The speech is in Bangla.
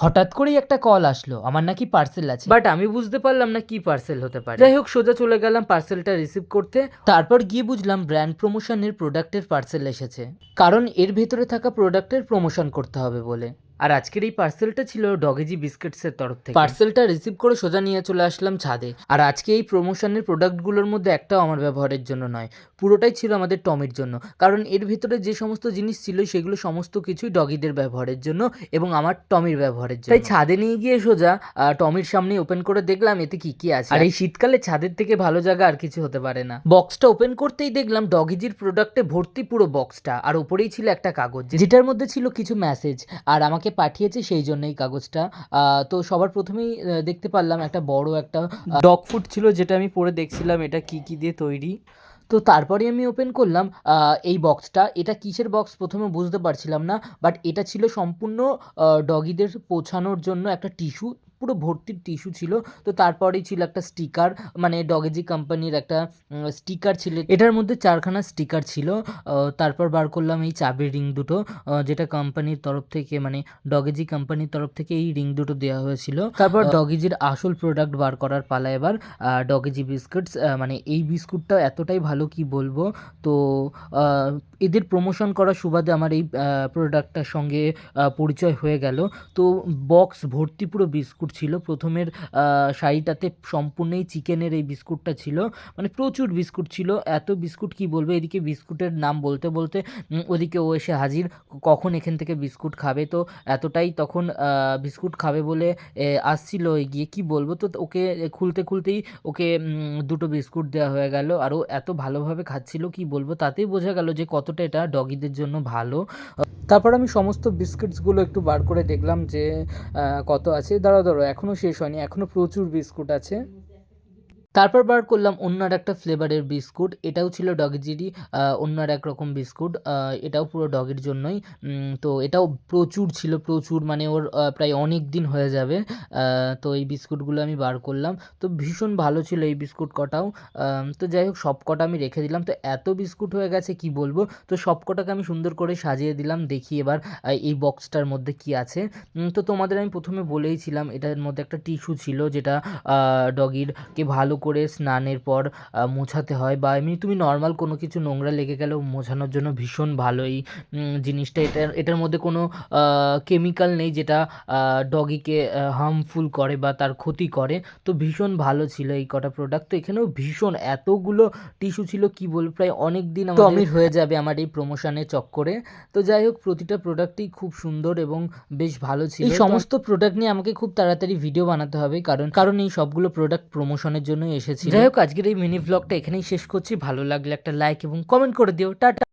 হঠাৎ করেই একটা কল আসলো আমার নাকি পার্সেল আছে, বাট আমি বুঝতে পারলাম না কি পার্সেল হতে পারে। যাই হোক, সোজা চলে গেলাম পার্সেলটা রিসিভ করতে। তারপর গিয়ে বুঝলাম ব্র্যান্ড প্রমোশনের প্রোডাক্টের পার্সেল এসেছে, কারণ এর ভেতরে থাকা প্রোডাক্টের প্রমোশন করতে হবে বলে। আর আজকের এই পার্সেলটা ছিল ডগেজি বিস্কিটসের তরফ থেকে। পার্সেলটা রিসিভ করে সোজা নিয়ে চলে আসলাম ছাদে। আর আজকে এই প্রমোশনের প্রোডাক্টগুলোর মধ্যে একটাও আমার ব্যবহারের জন্য নয়, পুরোটাই ছিল আমাদের টমির জন্য। কারণ এর ভিতরে যে সমস্ত জিনিস ছিল সেগুলো সমস্ত কিছুই ডগিদের ব্যবহারের জন্য এবং আমার টমির ব্যবহারের জন্য। তাই ছাদে নিয়ে গিয়ে সোজা টমির সামনে ওপেন করে দেখলাম এতে কি কি আছে। আর এই শীতকালে ছাদের থেকে ভালো জায়গা আর কিছু হতে পারে না। বক্সটা ওপেন করতেই দেখলাম ডগিজির প্রোডাক্টে ভর্তি পুরো বক্সটা, আর উপরেই ছিল একটা কাগজ যেটার মধ্যে ছিল কিছু মেসেজ, আর আমাকে পাঠিয়েছে সেই জন্যই কাগজটা। তো সবার প্রথমেই দেখতে পারলাম একটা বড় একটা ডগ ফুড ছিল, যেটা আমি পরে দেখছিলাম এটা কি কি দিয়ে তৈরি। তো তারপরে আমি ওপেন করলাম এই বক্সটা। এটা কিসের বক্স প্রথমে বুঝতে পারছিলাম না, বাট এটা ছিল সম্পূর্ণ ডগিদের পৌঁছানোর জন্য একটা টিস্যু, পুরো ভর্তির টিস্যু ছিল। তো তারপরেই ছিল একটা স্টিকার, মানে ডগেজি কোম্পানির একটা স্টিকার ছিল, এটার মধ্যে 4খানা স্টিকার ছিল। তারপর বার করলাম এই চাবির রিং দুটো, যেটা কোম্পানির তরফ থেকে, মানে ডগেজি কোম্পানির তরফ থেকে এই রিং দুটো দেওয়া হয়েছিল। তারপর ডগেজির আসল প্রোডাক্ট বার করার পালা এবার, ডগেজি বিস্কুটস। মানে এই বিস্কুটটা এতটাই ভালো কি বলবো। তো এদের প্রমোশন করার সুবাদে আমার এই প্রোডাক্টটার সঙ্গে পরিচয় হয়ে গেল। তো বক্স ভর্তি পুরো বিস্কুট ছিল। প্রথমের শাড়িটাতে সম্পূর্ণই চিকেনের এই বিস্কুটটা ছিল, মানে প্রচুর বিস্কুট ছিল। এত বিস্কুট কি বলবো, এদিকে বিস্কুটের নাম বলতে বলতে ওদিকে ও এসে হাজির, কখন এখান থেকে বিস্কুট খাবে। তো এতটাই তখন বিস্কুট খাবে বলে আসছিল এগিয়ে, কি বলবো। তো ওকে খুলতেই ওকে দুটো বিস্কুট দেওয়া হয়ে গেল, আর ও এত ভালোভাবে খাচ্ছিল কি বলবো। তাতেই বোঝা গেল যে কতটা এটা ডগিদের জন্য ভালো। তারপর আমি সমস্ত বিস্কিটসগুলো একটু বার করে দেখলাম যে কত আছে। দাঁড়াও, এখনও শেষ হয়নি, এখনও প্রচুর বিস্কুট আছে। তারপর বার করলাম অন্য আর একটা ফ্লেভারের বিস্কুট, এটাও ছিল ডগিজিরই অন্য আর এক রকম বিস্কুট, এটাও পুরো ডগের জন্যই। তো এটাও প্রচুর ছিল, প্রচুর, মানে ওর প্রায় অনেক দিন হয়ে যাবে। তো এই বিস্কুটগুলো আমি বার করলাম, তো ভীষণ ভালো ছিল এই বিস্কুট কটাও। তো যাই হোক, সব কটা আমি রেখে দিলাম। তো এত বিস্কুট হয়ে গেছে কি বলবো। তো সব কটাকে আমি সুন্দর করে সাজিয়ে দিলাম। দেখি এবার এই বক্সটার মধ্যে কি আছে। তো তোমাদের আমি প্রথমে বলেইছিলাম এটার মধ্যে একটা টিস্যু ছিল, যেটা ডগিরকে ভালো করে স্নানের পর মোছাতে হয়, বা এমনি তুমি নর্মাল কোনো কিছু নোংরা লেগে গেলেও মোছানোর জন্য ভীষণ ভালো এই জিনিসটা। এটার মধ্যে কোনো কেমিক্যাল নেই যেটা ডগিকে হার্মফুল করে বা তার ক্ষতি করে। তো ভীষণ ভালো ছিল এই কটা প্রোডাক্ট। তো এখানেও ভীষণ এতগুলো টিস্যু ছিল কি বলবো, প্রায় অনেক দিন টমির হয়ে যাবে আমার এই প্রমোশনের চক্করে। তো যাই হোক, প্রতিটা প্রোডাক্টই খুব সুন্দর এবং বেশ ভালো ছিল। এই সমস্ত প্রোডাক্ট নিয়ে আমাকে খুব তাড়াতাড়ি ভিডিও বানাতে হবে, কারণ এই সবগুলো প্রোডাক্ট প্রমোশনের জন্য এসেছে। যাই হোক, আজকের এই মিনি ব্লগটা এখানেই শেষ করছি। ভালো লাগলে একটা লাইক এবং কমেন্ট করে দিও। টাটা।